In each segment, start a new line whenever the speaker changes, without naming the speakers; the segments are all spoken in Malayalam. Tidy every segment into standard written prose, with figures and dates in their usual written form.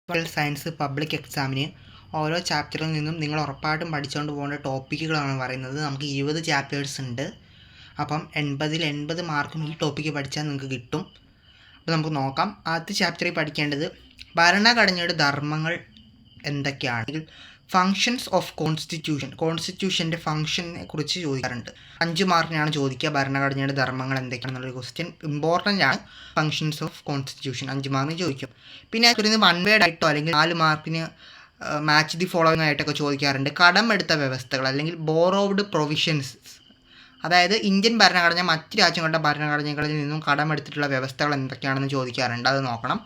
സയൻസ് പബ്ലിക് എക്സാമിന് ഓരോ ചാപ്റ്ററിൽ നിന്നും നിങ്ങൾ ഉറപ്പായിട്ടും പഠിച്ചുകൊണ്ട് പോകേണ്ട ടോപ്പിക്കുകളാണ് പറയുന്നത്. നമുക്ക് 20 ചാപ്റ്റേഴ്സ് ഉണ്ട്. അപ്പം 80 മാർക്കും ഈ ടോപ്പിക്ക് പഠിച്ചാൽ നിങ്ങൾക്ക് കിട്ടും. അപ്പോൾ നമുക്ക് നോക്കാം. ആദ്യത്തെ ചാപ്റ്ററിൽ പഠിക്കേണ്ടത് ഭരണഘടനയുടെ ധർമ്മങ്ങൾ എന്തൊക്കെയാണ്, ഫങ്ഷൻസ് ഓഫ് കോൺസ്റ്റിറ്റ്യൂഷൻ്റെ ഫംഗ്ഷനെ കുറിച്ച് ചോദിക്കാറുണ്ട്. 5 മാർക്കിനാണ് ചോദിക്കുക. ഭരണഘടനയുടെ ധർമ്മങ്ങൾ എന്തൊക്കെയാണെന്നുള്ളൊരു ക്വസ്റ്റ്യൻ ഇമ്പോർട്ടൻ്റ് ആണ്. ഫങ്ഷൻസ് ഓഫ് കോൺസ്റ്റിറ്റ്യൂഷൻ 5 മാർക്കിന് ചോദിക്കും. പിന്നെ അതിന് 1 വേർഡ് ആയിട്ടോ അല്ലെങ്കിൽ 4 മാർക്കിന് മാച്ച് ദി ഫോളോയിങ് ആയിട്ടൊക്കെ ചോദിക്കാറുണ്ട്. കടമെടുത്ത വ്യവസ്ഥകൾ അല്ലെങ്കിൽ ബോറോവ്ഡ് പ്രൊവിഷൻസ്, അതായത് ഇന്ത്യൻ ഭരണഘടന മറ്റ് രാജ്യങ്ങളുടെ ഭരണഘടനകളിൽ നിന്നും കടമെടുത്തിട്ടുള്ള വ്യവസ്ഥകൾ എന്തൊക്കെയാണെന്ന് ചോദിക്കാറുണ്ട്. അത് നോക്കണം.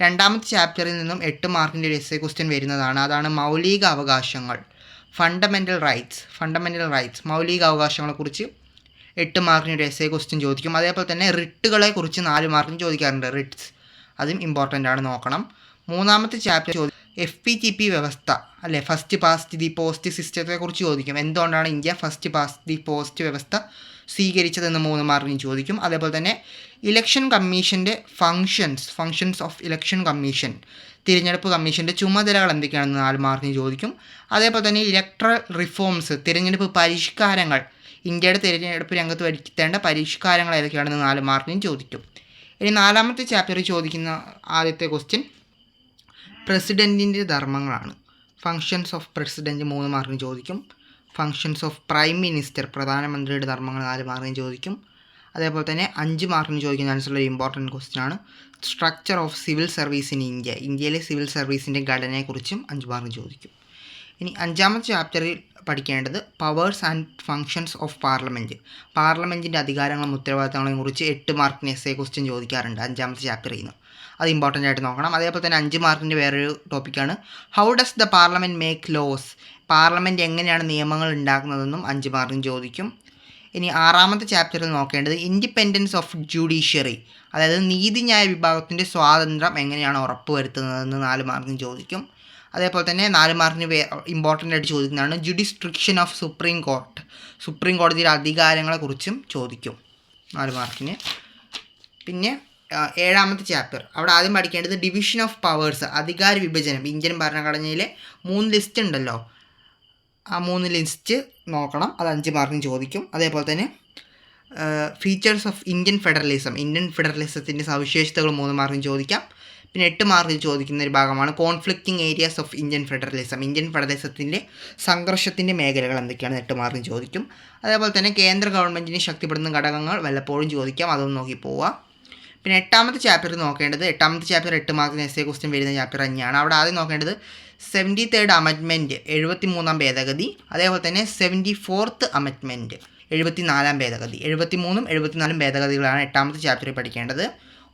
രണ്ടാമത്തെ ചാപ്റ്ററിൽ നിന്നും 8 മാർക്കിൻ്റെ ഒരു എസ്സേ ക്വസ്റ്റ്യൻ വരുന്നതാണ്. അതാണ് മൗലിക അവകാശങ്ങൾ, ഫണ്ടമെൻ്റൽ റൈറ്റ്സ്. മൗലിക അവകാശങ്ങളെക്കുറിച്ച് 8 മാർക്കിന് ഒരു എസ്സേ ക്വസ്റ്റ്യൻ ചോദിക്കും. അതേപോലെ തന്നെ റിട്ടുകളെക്കുറിച്ച് 4 മാർക്കിന് ചോദിക്കാറുണ്ട്. റിട്ട്സ് അതും ഇമ്പോർട്ടൻ്റ് ആണ്, നോക്കണം. മൂന്നാമത്തെ ചാപ്റ്റർ FPTP വ്യവസ്ഥ അല്ലേ, ഫസ്റ്റ് പാസ്റ്റ് ദി പോസ്റ്റ് സിസ്റ്റത്തെക്കുറിച്ച് ചോദിക്കും. എന്തുകൊണ്ടാണ് India first past the post വ്യവസ്ഥ സ്വീകരിച്ചതെന്ന് 3 മാർക്കിന് ചോദിക്കും. അതേപോലെ തന്നെ ഇലക്ഷൻ കമ്മീഷൻ്റെ ഫങ്ഷൻസ് ഓഫ് ഇലക്ഷൻ കമ്മീഷൻ, തിരഞ്ഞെടുപ്പ് കമ്മീഷൻ്റെ ചുമതലകൾ എന്തൊക്കെയാണെന്ന് 4 മാർക്കിന് ചോദിക്കും. അതേപോലെ തന്നെ ഇലക്ട്രൽ റിഫോംസ്, തിരഞ്ഞെടുപ്പ് പരിഷ്കാരങ്ങൾ, ഇന്ത്യയുടെ തിരഞ്ഞെടുപ്പ് രംഗത്ത് വരുത്തേണ്ട പരിഷ്കാരങ്ങൾ ഏതൊക്കെയാണെന്ന് 4 മാർക്കിനും ചോദിക്കും. ഇനി നാലാമത്തെ ചാപ്റ്ററിൽ ചോദിക്കുന്ന ആദ്യത്തെ ക്വസ്റ്റ്യൻ പ്രസിഡൻറ്റിൻ്റെ ധർമ്മങ്ങളാണ്. ഫങ്ഷൻസ് ഓഫ് പ്രസിഡൻറ്റ് 3 മാർക്കിന് ചോദിക്കും. ഫങ്ഷൻസ് ഓഫ് പ്രൈം മിനിസ്റ്റർ, പ്രധാനമന്ത്രിയുടെ ധർമ്മങ്ങൾ 4 മാർക്കിന് ചോദിക്കും. അതേപോലെ തന്നെ 5 മാർക്കിന് ചോദിക്കുന്ന ആൻസറുള്ള ഒരു ഇമ്പോർട്ടൻറ്റ് ക്വസ്റ്റ്യൻ ആണ് structure of civil service in India, ഇന്ത്യയിലെ സിവിൽ സർവീസിൻ്റെ ഘടനയെക്കുറിച്ചും 5 മാർക്കിന് ചോദിക്കും. ഇനി 5-ാമത്തെ ചാപ്റ്ററിൽ പഠിക്കേണ്ടത് പവേഴ്സ് ആൻഡ് ഫങ്ഷൻസ് ഓഫ് പാർലമെൻറ്റിൻ്റെ അധികാരങ്ങളും ഉത്തരവാദിത്തങ്ങളെയും കുറിച്ച് 8 മാർക്കിന് എസ്സേ ക്വസ്റ്റ്യൻ ചോദിക്കാറുണ്ട് 5-ാമത്തെ ചാപ്റ്ററിൽ നിന്ന്. അത് ഇമ്പോർട്ടൻ്റ് ആയിട്ട് നോക്കണം. അതേപോലെ തന്നെ 5 മാർക്കിൻ്റെ വേറൊരു ടോപ്പിക്കാണ് how does the parliament make laws, parliament എങ്ങനെയാണ് നിയമങ്ങൾ ഉണ്ടാക്കുന്നതെന്നും 5 മാർക്കിന് ചോദിക്കും. ഇനി 6-ാമത്തെ ചാപ്റ്ററിൽ നോക്കേണ്ടത് ഇൻഡിപെൻഡൻസ് ഓഫ് ജുഡീഷ്യറി, അതായത് നീതിന്യായ വിഭാഗത്തിൻ്റെ സ്വാതന്ത്ര്യം എങ്ങനെയാണ് ഉറപ്പുവരുത്തുന്നതെന്ന് 4 മാർക്കിന് ചോദിക്കും. അതേപോലെ തന്നെ 4 മാർക്കിന് ഇമ്പോർട്ടൻ്റ് ആയിട്ട് ചോദിക്കുന്നതാണ് ജുഡിസ്ട്രിക്ഷൻ ഓഫ് സുപ്രീം കോടതിയുടെ അധികാരങ്ങളെക്കുറിച്ചും ചോദിക്കും 4 മാർക്കിന്. പിന്നെ 7-ാമത്തെ ചാപ്റ്റർ, അവിടെ ആദ്യം പഠിക്കേണ്ടത് ഡിവിഷൻ ഓഫ് പവേഴ്സ്, അധികാര വിഭജനം. ഇന്ത്യൻ ഭരണഘടനയിലെ 3 ലിസ്റ്റ് ഉണ്ടല്ലോ, ആ 3 ലിസ്റ്റ് നോക്കണം. അത് 5 മാർക്കിന് ചോദിക്കും. അതേപോലെ തന്നെ ഫീച്ചേഴ്സ് ഓഫ് ഇന്ത്യൻ ഫെഡറലിസത്തിൻ്റെ സവിശേഷതകൾ 3 മാർക്കിന് ചോദിക്കാം. പിന്നെ 8 മാർക്കിന് ചോദിക്കുന്ന ഒരു ഭാഗമാണ് കോൺഫ്ലിക്റ്റിംഗ് ഏരിയാസ് ഓഫ് ഇന്ത്യൻ ഫെഡറലിസത്തിൻ്റെ സംഘർഷത്തിൻ്റെ മേഖലകൾ എന്തൊക്കെയാണ് 8 മാർക്കിന് ചോദിക്കും. അതേപോലെ തന്നെ കേന്ദ്ര ഗവൺമെൻറ്റിനെ ശക്തിപ്പെടുത്തുന്ന ഘടകങ്ങൾ വല്ലപ്പോഴും ചോദിക്കാം, അതൊന്ന് നോക്കി പോവുക. പിന്നെ 8-ാമത്തെ ചാപ്റ്റർ നോക്കേണ്ടത് 8-ാമത്തെ ചാപ്റ്റർ 8 മാർക്കിന് എസ്സേ ക്വസ്റ്റ്യൻ വരുന്ന ചാപ്റ്റർ തന്നെയാണ്. അവിടെ ആദ്യം നോക്കേണ്ടത് 73rd അമെൻഡ്മെൻറ്റ്, 73ാം ഭേദഗതി. അതേപോലെ തന്നെ 74th അമെൻഡ്മെൻറ്റ്, 74ാം ഭേദഗതി. 73ഉം 74ഉം ഭേദഗതികളാണ് 8-ാമത്തെ ചാപ്റ്ററിൽ പഠിക്കേണ്ടത്.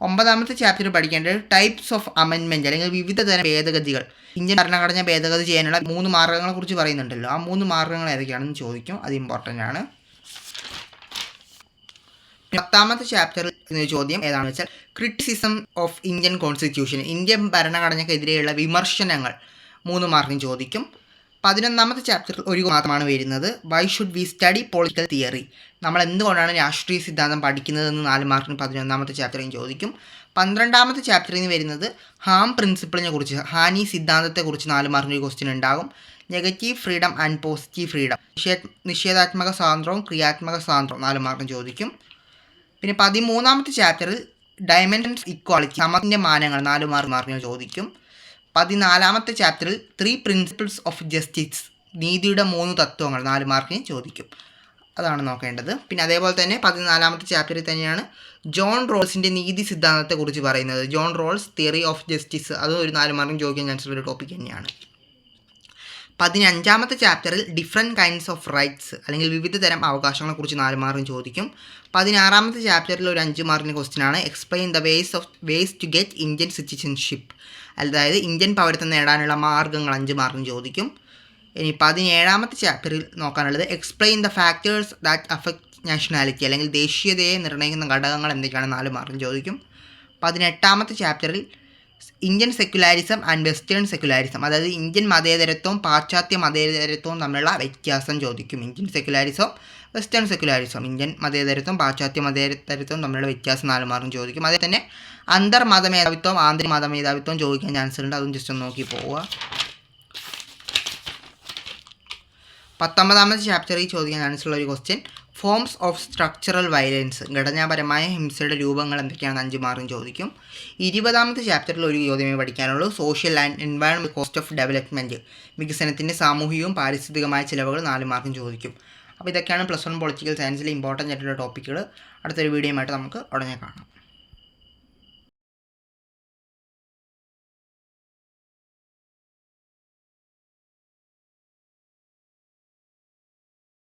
9-ാമത്തെ ചാപ്റ്ററിൽ പഠിക്കേണ്ടത് ടൈപ്സ് ഓഫ് അമെൻഡ്മെൻറ്റ് അല്ലെങ്കിൽ വിവിധ തരം ഭേദഗതികൾ. ഇന്ത്യൻ ഭരണഘടന ഭേദഗതി ചെയ്യാനുള്ള 3 മാർഗ്ഗങ്ങളെക്കുറിച്ച് പറയുന്നുണ്ടല്ലോ, ആ 3 മാർഗ്ഗങ്ങൾ ഏതൊക്കെയാണെന്ന് ചോദിക്കും. അത് ഇമ്പോർട്ടൻ്റ് ആണ്. 10-ാമത്തെ ചാപ്റ്ററിൽ ചോദ്യം ഏതാണെന്ന് വെച്ചാൽ criticism of Indian constitution, Indian ഭരണഘടനയ്ക്കെതിരെയുള്ള വിമർശനങ്ങൾ 3 മാർക്കിന് ചോദിക്കും. 11-ാമത്തെ ചാപ്റ്ററിൽ ഒരു മാത്രമാണ് വരുന്നത് why should we study political theory, നമ്മൾ എന്തുകൊണ്ടാണ് രാഷ്ട്രീയ സിദ്ധാന്തം പഠിക്കുന്നതെന്ന് 4 മാർക്കിന് 11-ാമത്തെ ചാപ്റ്ററിൽ ചോദിക്കും. 12-ാമത്തെ ചാപ്റ്ററിൽ നിന്ന് വരുന്നത് ഹാം പ്രിൻസിപ്പിളിനെ കുറിച്ച്, ഹാനി സിദ്ധാന്തത്തെക്കുറിച്ച് 4 മാർക്കിന് ഒരു ക്വസ്റ്റ്യൻ ഉണ്ടാകും. Negative freedom and positive freedom, നിഷേധാത്മക സ്വാതന്ത്ര്യവും ക്രിയാത്മക സ്വാതന്ത്ര്യവും 4 മാർക്കിന് ചോദിക്കും. പിന്നെ 13-ാമത്തെ ചാപ്റ്ററിൽ ഡയമെൻഷൻസ് ഇക്വാളിറ്റി, സമത്തിൻ്റെ മാനങ്ങൾ 4 മാർക്കിന് ചോദിക്കും. 14-ാമത്തെ ചാപ്റ്ററിൽ 3 പ്രിൻസിപ്പിൾസ് ഓഫ് ജസ്റ്റിസ്, നീതിയുടെ 3 തത്വങ്ങൾ 4 മാർക്കിന് ചോദിക്കും. അതാണ് നോക്കേണ്ടത്. പിന്നെ അതേപോലെ തന്നെ 14-ാമത്തെ ചാപ്റ്ററിൽ തന്നെയാണ് ജോൺ റോൾസിൻ്റെ നീതി സിദ്ധാന്തത്തെക്കുറിച്ച് പറയുന്നത്, John Rolls theory of justice. അതും ഒരു 4 മാർക്കിന് ചോദിക്കാൻ ചാൻസ് ഉള്ള ഒരു ടോപ്പിക് തന്നെയാണ്. 15-ാമത്തെ ചാപ്റ്ററിൽ ഡിഫറെൻറ്റ് കൈൻഡ്സ് ഓഫ് റൈറ്റ്സ് അല്ലെങ്കിൽ വിവിധ തരം അവകാശങ്ങളെക്കുറിച്ച് 4 മാർക്കിന് ചോദിക്കും. 16-ാമത്തെ ചാപ്റ്ററിൽ ഒരു 5 മാർക്കിന് ക്വസ്റ്റ്യൻ ആണ് explain the ways to get Indian citizenship, അതായത് ഇന്ത്യൻ പൗരത്വം നേടാനുള്ള മാർഗ്ഗങ്ങൾ 5 മാർക്കിന് ചോദിക്കും. ഇനി 17-ാമത്തെ ചാപ്റ്ററിൽ നോക്കാനുള്ളത് explain the factors that affect nationality അല്ലെങ്കിൽ ദേശീയതയെ നിർണ്ണയിക്കുന്ന ഘടകങ്ങൾ എന്തൊക്കെയാണ് 4 മാർക്കിന് ചോദിക്കും. 18-ാമത്തെ ചാപ്റ്ററിൽ Indian secularism and western secularism, അതായത് ഇന്ത്യൻ മതേതരത്വവും പാശ്ചാത്യ മതേതരത്വവും തമ്മിലുള്ള വ്യത്യാസം ചോദിക്കും. ഇന്ത്യൻ സെക്യുലാരിസവും വെസ്റ്റേൺ സെക്യുലാരിസം, ഇന്ത്യൻ മതേതരത്വം പാശ്ചാത്യ മതേതരത്വം തമ്മിലുള്ള വ്യത്യാസം 4 മാർക്കും ചോദിക്കും. അതേ തന്നെ അന്തർമതമേധാവിത്വം ആന്തരിക മതമേധാവിത്വം ചോദിക്കാൻ ചാൻസ് ഉണ്ട്. അതും ജസ്റ്റ് ഒന്ന് നോക്കി പോവുക. 19ാമത്തെ ചാപ്റ്ററിൽ ചോദിക്കാൻ ചാൻസ് ഉള്ള ഒരു question forms of structural violence, ഘടനാപരമായ ഹിംസയുടെ രൂപങ്ങൾ എന്തൊക്കെയാണ് 5 മാർക്കും ചോദിക്കും. 20ാമത്തെ ചാപ്റ്ററിൽ ഒരു ചോദ്യമേ പഠിക്കാനുള്ളൂ, social and environment cost of development, വികസനത്തിൻ്റെ സാമൂഹികവും പാരിസ്ഥിതികമായ ചിലവുകൾ 4 മാർക്കും ചോദിക്കും. അപ്പോൾ ഇതൊക്കെയാണ് +1 പൊളിറ്റിക്കൽ സയൻസിലെ ഇമ്പോർട്ടൻ്റ് ആയിട്ടുള്ള ടോപ്പിക്കുകൾ. അടുത്തൊരു വീഡിയോയുമായിട്ട് നമുക്ക് ഉടനെ കാണാം.